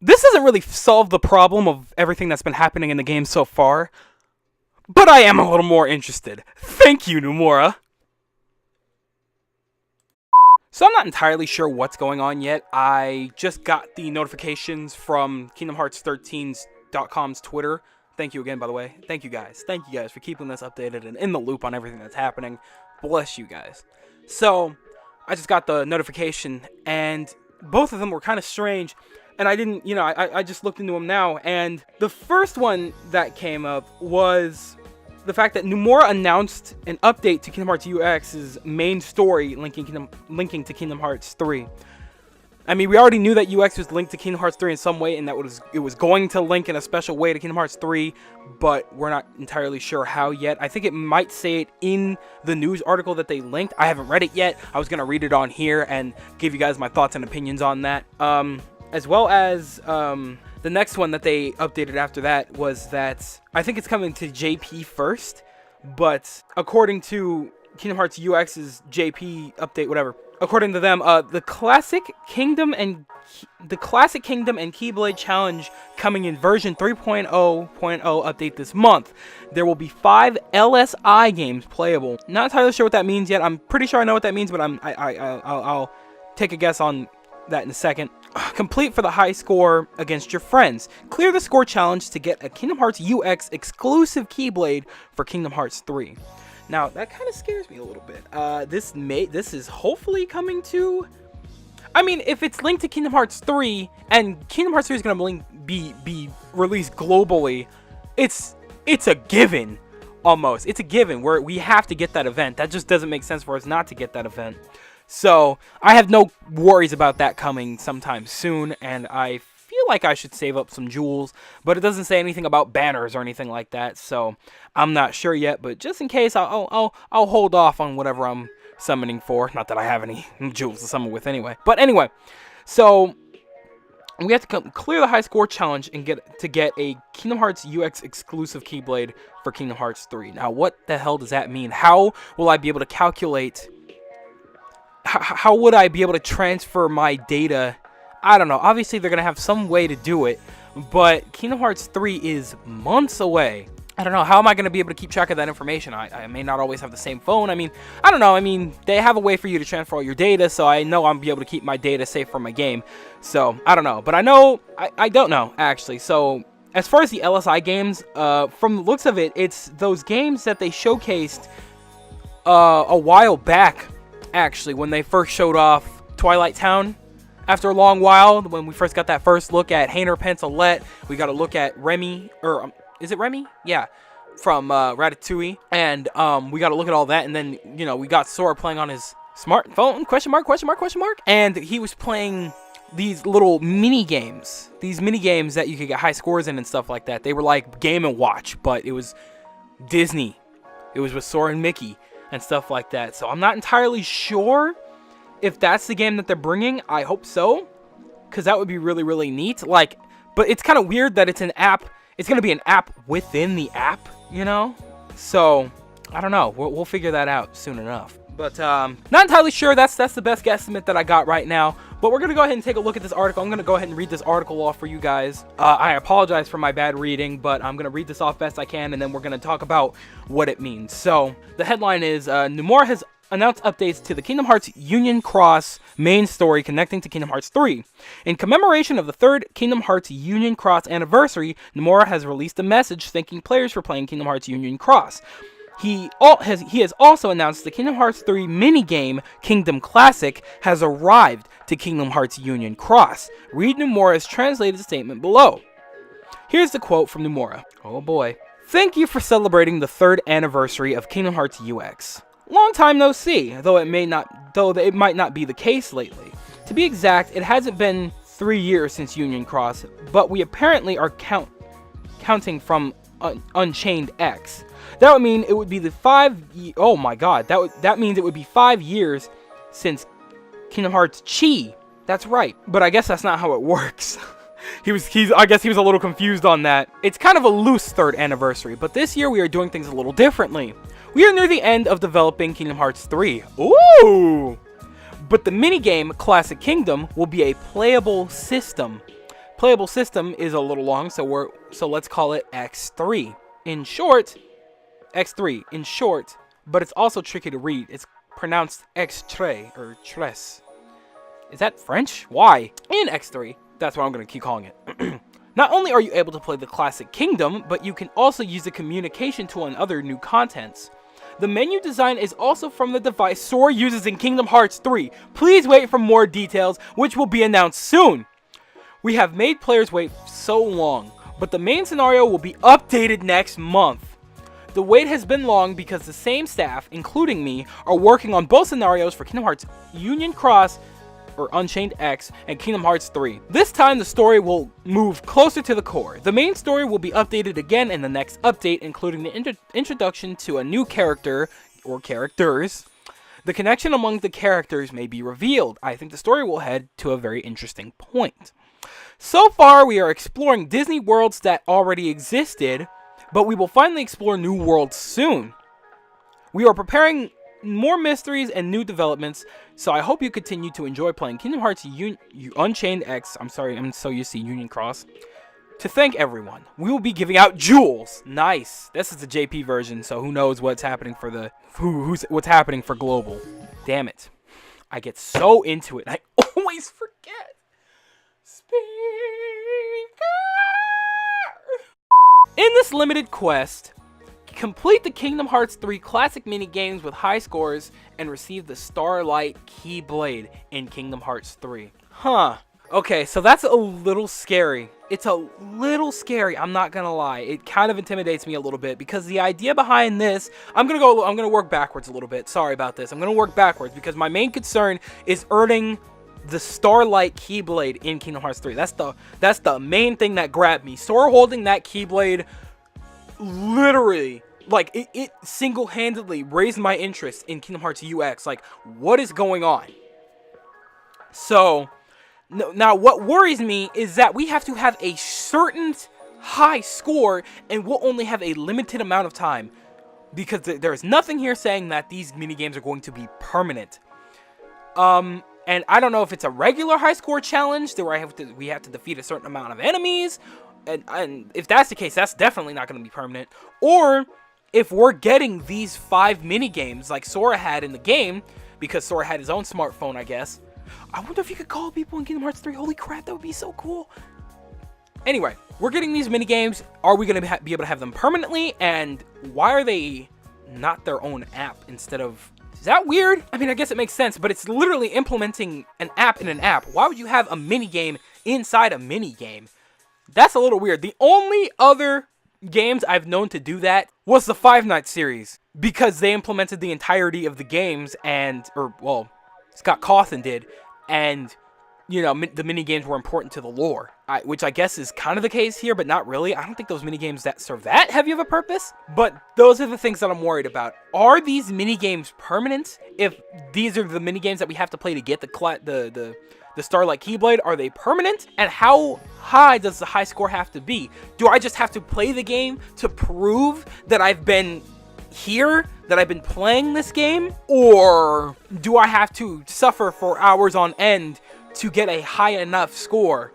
this doesn't really solve the problem of everything that's been happening in the game so far, but I am a little more interested. Thank you, Nomura. So I'm not entirely sure what's going on yet. I just got the notifications from Kingdom Hearts 13's.com's Twitter. Thank you again, by the way. Thank you guys. Thank you guys for keeping us updated and in the loop on everything that's happening. Bless you guys. So I just got the notification, and both of them were kind of strange. And I didn't, I just looked into them now. And the first one that came up was the fact that Numora announced an update to Kingdom Hearts UX's main story linking to Kingdom Hearts 3. I mean, we already knew that UX was linked to Kingdom Hearts 3 in some way, and that it was going to link in a special way to Kingdom Hearts 3, but we're not entirely sure how yet. I think it might say it in the news article that they linked. I haven't read it yet. I was going to read it on here and give you guys my thoughts and opinions on that. As well as the next one that they updated after that was that I think it's coming to JP first, but according to Kingdom Hearts UX's JP update, whatever, according to them, the Classic Kingdom and Keyblade Challenge coming in version 3.0.0 update this month. There will be 5 LSI games playable. Not entirely sure what that means yet. I'm pretty sure I know what that means, but I'll take a guess on that in a second. Complete for the high score against your friends. Clear the score challenge to get a Kingdom Hearts UX exclusive Keyblade for Kingdom Hearts 3. Now, that kind of scares me a little bit. This is hopefully coming to... I mean, if it's linked to Kingdom Hearts 3, and Kingdom Hearts 3 is going to be released globally, it's a given, almost. It's a given where we have to get that event. That just doesn't make sense for us not to get that event. So, I have no worries about that coming sometime soon, and I feel like I should save up some jewels, but it doesn't say anything about banners or anything like that, so I'm not sure yet, but just in case, I'll hold off on whatever I'm summoning for. Not that I have any jewels to summon with anyway. But anyway, so we have to clear the high score challenge and get a Kingdom Hearts UX exclusive Keyblade for Kingdom Hearts 3. Now, what the hell does that mean? How will I be able to calculate... How would I be able to transfer my data? I don't know. Obviously, they're going to have some way to do it, but Kingdom Hearts 3 is months away. I don't know. How am I going to be able to keep track of that information? I may not always have the same phone. I mean, I don't know. I mean, they have a way for you to transfer all your data, so I know I'm be able to keep my data safe from my game. So, I don't know. But I know, I don't know, actually. So, as far as the LSI games, from the looks of it, it's those games that they showcased a while back, actually, when they first showed off Twilight Town. After a long while, when we first got that first look at Hayner Pentelet, we got a look at Remy, or is it Remy? Yeah, from Ratatouille, and we got to look at all that, and then, we got Sora playing on his smartphone, question mark, and he was playing these little mini games that you could get high scores in and stuff like that. They were like Game & Watch, but it was Disney. It was with Sora and Mickey and stuff like that. So I'm not entirely sure if that's the game that they're bringing. I hope so, because that would be really, really neat. Like, but it's kind of weird that it's an app. It's going to be an app within the app, So, I don't know. We'll figure that out soon enough. But, not entirely sure. That's the best guesstimate that I got right now. But we're going to go ahead and take a look at this article. I'm going to go ahead and read this article off for you guys. I apologize for my bad reading, but I'm going to read this off best I can, and then we're going to talk about what it means. So, the headline is, Numora has announced updates to the Kingdom Hearts Union Cross main story connecting to Kingdom Hearts 3. In commemoration of the 3rd Kingdom Hearts Union Cross anniversary, Nomura has released a message thanking players for playing Kingdom Hearts Union Cross. He has also announced the Kingdom Hearts 3 minigame, Kingdom Classic, has arrived to Kingdom Hearts Union Cross. Read Nomura's translated statement below. Here's the quote from Nomura. Oh boy. Thank you for celebrating the 3rd anniversary of Kingdom Hearts UX. Long time no see, though it might not be the case lately. To be exact, it hasn't been 3 years since Union Cross, but we apparently are counting from Unchained X. That would mean it would be oh my god, that means it would be 5 years since Kingdom Hearts Chi. That's right, but I guess that's not how it works. I guess he was a little confused on that. It's kind of a loose 3rd anniversary, but this year we are doing things a little differently. We are near the end of developing Kingdom Hearts 3. Ooh! But the minigame Classic Kingdom will be a playable system. playable system is a little long, so let's call it X3. In short, X3 in short, but it's also tricky to read. It's pronounced X3 or tres. Is that French? Why? In X3, that's what I'm going to keep calling it. Not only are you able to play the classic kingdom, but you can also use the communication tool and other new contents. The menu design is also from the device Sora uses in Kingdom Hearts 3. Please wait for more details, which will be announced soon. We have made players wait so long, but the main scenario will be updated next month. The wait has been long because the same staff, including me, are working on both scenarios for Kingdom Hearts Union Cross or Unchained X and Kingdom Hearts 3. This time the story will move closer to the core. The main story will be updated again in the next update, including the introduction to a new character or characters. The connection among the characters may be revealed. I think the story will head to a very interesting point. So far we are exploring Disney worlds that already existed, but we will finally explore new worlds soon. We are preparing more mysteries and new developments, so I hope you continue to enjoy playing Kingdom Hearts Unchained X. I'm sorry, I'm so used to Union Cross. To thank everyone, we will be giving out jewels. Nice. This is the JP version, so who knows what's happening for the what's happening for global. Damn it. I get so into it. I always forget. Speaker. In this limited quest, complete the Kingdom Hearts 3 classic mini games with high scores and receive the Starlight Keyblade in Kingdom Hearts 3. Huh. Okay, so that's a little scary. It's a little scary, I'm not gonna lie. It kind of intimidates me a little bit because the idea behind this, I'm gonna work backwards a little bit. Sorry about this. I'm gonna work backwards because my main concern is earning the Starlight Keyblade in Kingdom Hearts 3. That's the main thing that grabbed me. Sora holding that Keyblade literally, like, it single-handedly raised my interest in Kingdom Hearts UX. Like, what is going on? So, now what worries me is that we have to have a certain high score, and we'll only have a limited amount of time. Because there's nothing here saying that these minigames are going to be permanent. And I don't know if it's a regular high score challenge where we have to defeat a certain amount of enemies. And if that's the case, that's definitely not going to be permanent. Or if we're getting these 5 minigames like Sora had in the game, because Sora had his own smartphone, I guess. I wonder if you could call people in Kingdom Hearts 3. Holy crap, that would be so cool. Anyway, we're getting these minigames. Are we going to be able to have them permanently? And why are they not their own app instead of... Is that weird? I mean, I guess it makes sense, but it's literally implementing an app in an app. Why would you have a minigame inside a minigame? That's a little weird. The only other games I've known to do that was the Five Nights series, because they implemented the entirety of the games Scott Cawthon did, and, you know, the minigames were important to the lore, which I guess is kind of the case here, but not really. I don't think those minigames that serve that heavy of a purpose, but those are the things that I'm worried about. Are these minigames permanent? If these are the minigames that we have to play to get the Starlight Keyblade, are they permanent? And how high does the high score have to be? Do I just have to play the game to prove that I've been here, that I've been playing this game? Or do I have to suffer for hours on end to get a high enough score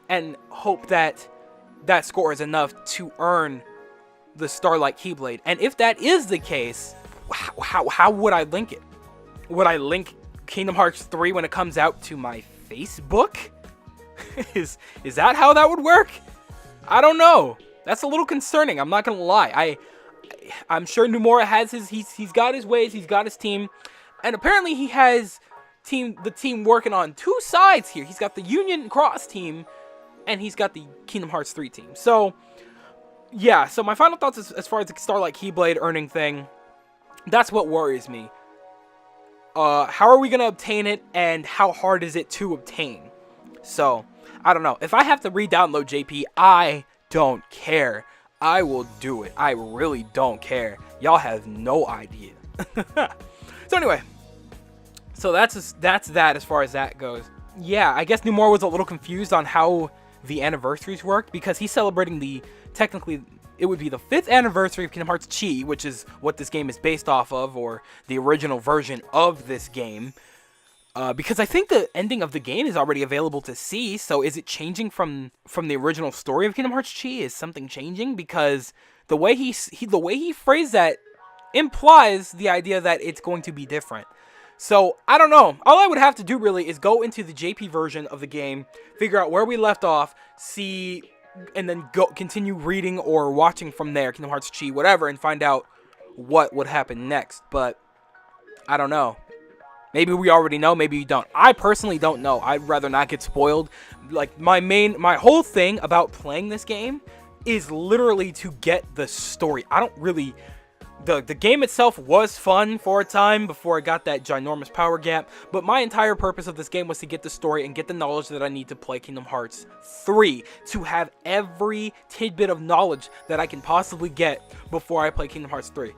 and hope that that score is enough to earn the Starlight Keyblade? And if that is the case, how would I link it? Would I link Kingdom Hearts 3 when it comes out to my Facebook? is that how that would work? I don't know. That's a little concerning, I'm not gonna lie. I'm sure Nomura has he's got his ways, he's got his team, and apparently he has the team working on 2 sides here. He's got the Union Cross team, and he's got the Kingdom Hearts 3 team. So, yeah, so my final thoughts as far as the Starlight Keyblade earning thing, that's what worries me. How are we going to obtain it, and how hard is it to obtain? So, I don't know. If I have to re-download JP, I don't care. I will do it. I really don't care. Y'all have no idea. So anyway, so that's that as far as that goes. Yeah, I guess Numora was a little confused on how the anniversaries worked, because he's celebrating technically, it would be the 5th anniversary of Kingdom Hearts Chi, which is what this game is based off of, or the original version of this game. Because I think the ending of the game is already available to see. So is it changing from the original story of Kingdom Hearts Chi? Is something changing? Because the way the way he phrased that implies the idea that it's going to be different. So I don't know. All I would have to do really is go into the JP version of the game, figure out where we left off, see, and then continue reading or watching from there, Kingdom Hearts Chi, whatever, and find out what would happen next. But I don't know. Maybe we already know, maybe you don't. I personally don't know. I'd rather not get spoiled. Like, my whole thing about playing this game is literally to get the story. I don't really... The game itself was fun for a time before I got that ginormous power gap, but my entire purpose of this game was to get the story and get the knowledge that I need to play Kingdom Hearts 3, to have every tidbit of knowledge that I can possibly get before I play Kingdom Hearts 3.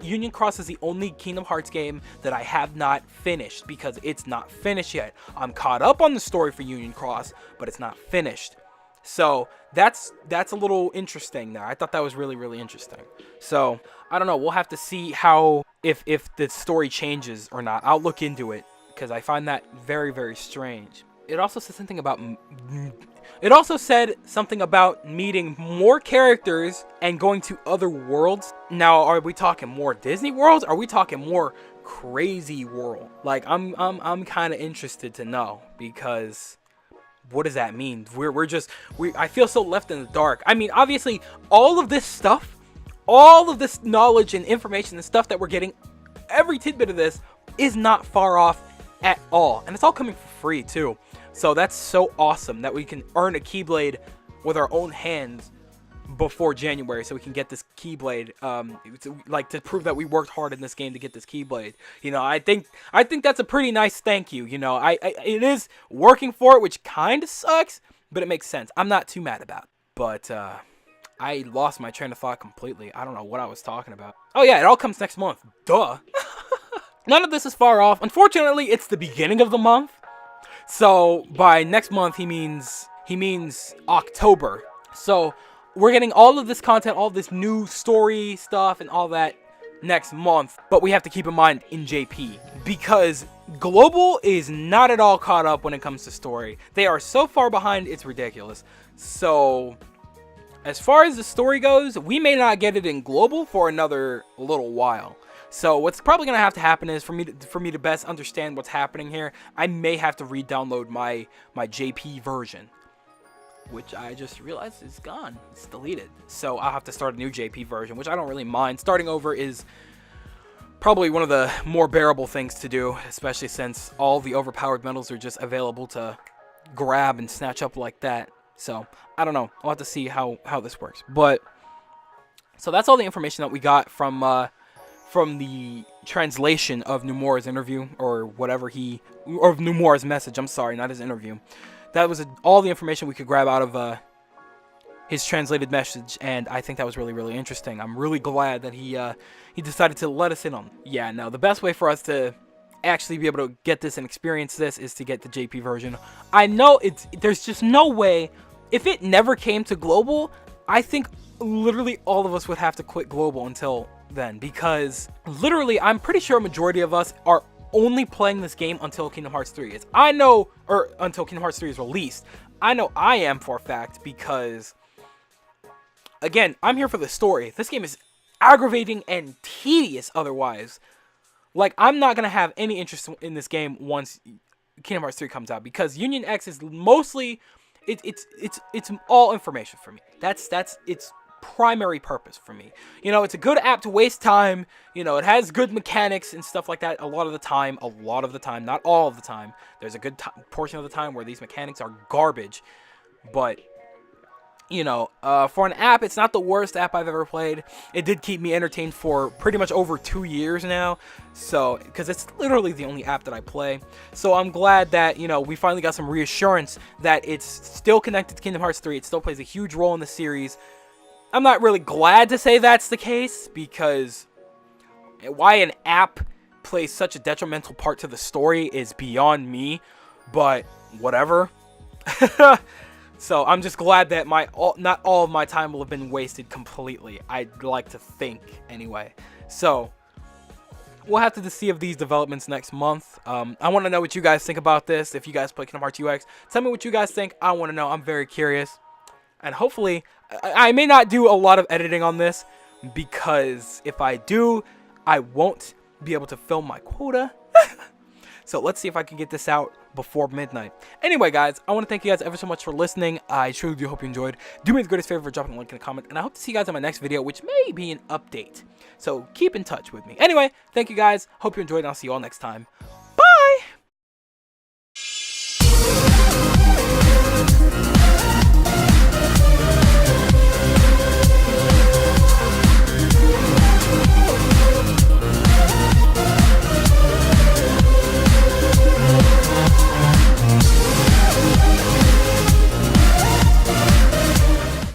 Union Cross is the only Kingdom Hearts game that I have not finished because it's not finished yet. I'm caught up on the story for Union Cross, but it's not finished. So that's a little interesting there. I thought that was really, really interesting. So I don't know. We'll have to see how if the story changes or not. I'll look into it because I find that very, very strange. It also said something about meeting more characters and going to other worlds. Now, are we talking more Disney worlds? Are we talking more crazy world? Like, I'm kind of interested to know, because what does that mean? I feel so left in the dark. I mean, obviously, all of this stuff, all of this knowledge and information and stuff that we're getting, every tidbit of this is not far off at all, and it's all coming for free too. So that's so awesome that we can earn a Keyblade with our own hands before January, so we can get this Keyblade, to prove that we worked hard in this game to get this Keyblade. You know, I think that's a pretty nice thank you. You know, it is working for it, which kind of sucks, but it makes sense. I'm not too mad about it. But I lost my train of thought completely. I don't know what I was talking about. Oh yeah, it all comes next month. Duh. None of this is far off. Unfortunately, it's the beginning of the month. So by next month, he means October. So we're getting all of this content, all of this new story stuff and all that next month. But we have to keep in mind in JP, because Global is not at all caught up when it comes to story. They are so far behind, it's ridiculous. So as far as the story goes, we may not get it in Global for another little while. So what's probably going to have to happen is for me to best understand what's happening here, I may have to re-download my JP version, which I just realized is gone. It's deleted. So I'll have to start a new JP version, which I don't really mind. Starting over is probably one of the more bearable things to do, especially since all the overpowered medals are just available to grab and snatch up like that. So I don't know. I'll have to see how this works. But so that's all the information that we got from the translation of Numura's interview, or whatever or Numura's message. I'm sorry, not his interview. That was all the information we could grab out of his translated message, and I think that was really, really interesting. I'm really glad that he decided to let us in on it. Yeah, now the best way for us to actually be able to get this and experience this is to get the JP version. I know there's just no way, if it never came to Global, I think literally all of us would have to quit Global until then, because literally I'm pretty sure a majority of us are only playing this game until Kingdom Hearts 3 is. Until Kingdom Hearts 3 is released. I know I am for a fact, because again, I'm here for the story. This game is aggravating and tedious otherwise. Like, I'm not gonna have any interest in this game once Kingdom Hearts 3 comes out, because Union X is mostly it's all information for me. That's its primary purpose for me. You know, it's a good app to waste time. You know, it has good mechanics and stuff like that a lot of the time, not all of the time. There's a good portion of the time where these mechanics are garbage, but you know, for an app, it's not the worst app I've ever played. It did keep me entertained for pretty much over 2 years now, so, because it's literally the only app that I play. So I'm glad that, you know, we finally got some reassurance that it's still connected to Kingdom Hearts 3. It still plays a huge role in the series. I'm not really glad to say that's the case, because why an app plays such a detrimental part to the story is beyond me, but whatever. So I'm just glad that not all of my time will have been wasted completely. I'd like to think, anyway. So we'll have to see of these developments next month. I want to know what you guys think about this. If you guys play Kingdom Hearts UX, tell me what you guys think. I want to know. I'm very curious. And hopefully, I may not do a lot of editing on this, because if I do, I won't be able to film my quota. So let's see if I can get this out before midnight. Anyway, guys, I want to thank you guys ever so much for listening. I truly do hope you enjoyed. Do me the greatest favor for dropping a link in a comment, and I hope to see you guys on my next video, which may be an update. So keep in touch with me. Anyway, thank you guys. Hope you enjoyed, and I'll see you all next time.